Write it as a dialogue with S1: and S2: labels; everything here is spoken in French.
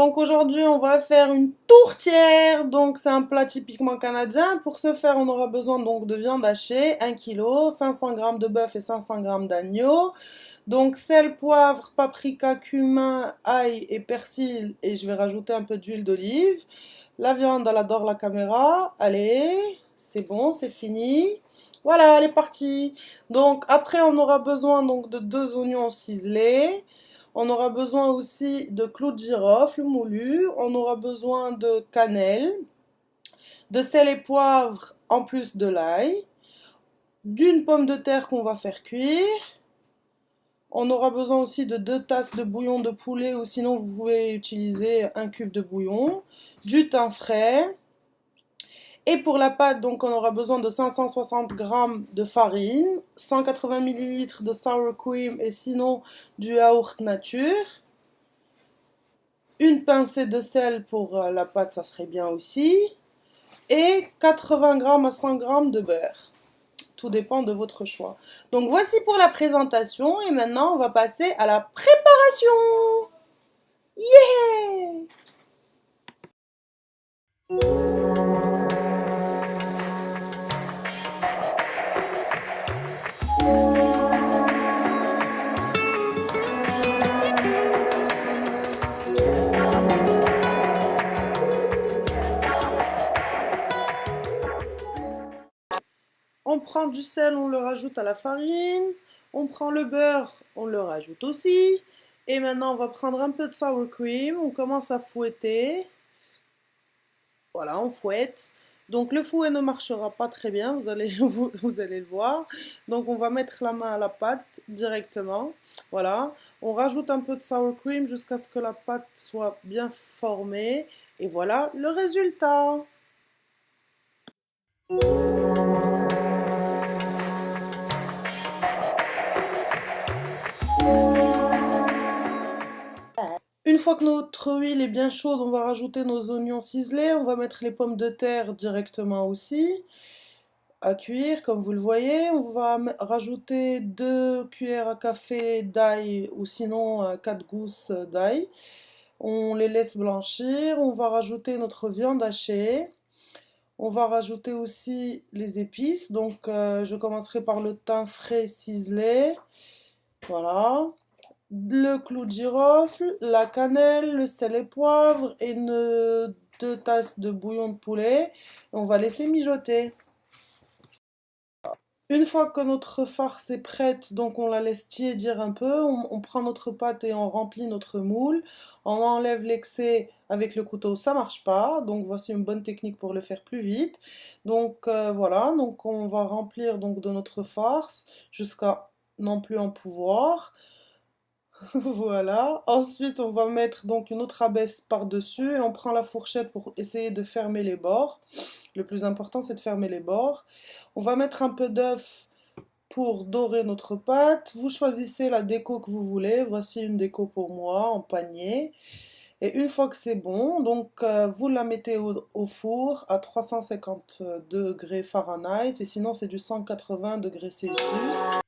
S1: Donc aujourd'hui on va faire une tourtière, donc c'est un plat typiquement canadien. Pour ce faire on aura besoin donc de viande hachée, 1 kg, 500 g de bœuf et 500 g d'agneau. Donc sel, poivre, paprika, cumin, ail et persil, et je vais rajouter un peu d'huile d'olive. La viande elle adore la caméra, allez, c'est bon, c'est fini. Voilà, elle est partie. Donc après on aura besoin donc de 2 oignons ciselés. On aura besoin aussi de clous de girofle moulus. On aura besoin de cannelle, de sel et poivre en plus de l'ail, d'une pomme de terre qu'on va faire cuire. On aura besoin aussi de 2 tasses de bouillon de poulet ou sinon vous pouvez utiliser un cube de bouillon, du thym frais. Et pour la pâte, donc on aura besoin de 560 g de farine, 180 ml de sour cream et sinon du yaourt nature. Une pincée de sel pour la pâte, ça serait bien aussi. Et 80 g à 100 g de beurre. Tout dépend de votre choix. Donc voici pour la présentation et maintenant on va passer à la préparation. Yeah! On prend du sel, on le rajoute à la farine. On prend le beurre, on le rajoute aussi. Et maintenant, on va prendre un peu de sour cream. On commence à fouetter. Voilà, on fouette. Donc le fouet ne marchera pas très bien, vous allez le voir. Donc on va mettre la main à la pâte directement. Voilà. On rajoute un peu de sour cream jusqu'à ce que la pâte soit bien formée. Et voilà le résultat. Une fois que notre huile est bien chaude, on va rajouter nos oignons ciselés. On va mettre les pommes de terre directement aussi à cuire, comme vous le voyez. On va rajouter 2 cuillères à café d'ail ou sinon 4 gousses d'ail. On les laisse blanchir. On va rajouter notre viande hachée. On va rajouter aussi les épices. Donc je commencerai par le thym frais ciselé. Voilà. Le clou de girofle, la cannelle, le sel et poivre et 2 tasses de bouillon de poulet. On va laisser mijoter. Une fois que notre farce est prête, donc on la laisse tiédir un peu, on prend notre pâte et on remplit notre moule. On enlève l'excès avec le couteau, ça marche pas, donc voici une bonne technique pour le faire plus vite. Donc voilà, donc on va remplir donc de notre farce jusqu'à n'en plus en pouvoir. Voilà. Ensuite, on va mettre donc une autre abaisse par-dessus et on prend la fourchette pour essayer de fermer les bords. Le plus important, c'est de fermer les bords. On va mettre un peu d'œuf pour dorer notre pâte. Vous choisissez la déco que vous voulez. Voici une déco pour moi en panier. Et une fois que c'est bon, donc vous la mettez au four à 350 degrés Fahrenheit et sinon c'est du 180 degrés Celsius.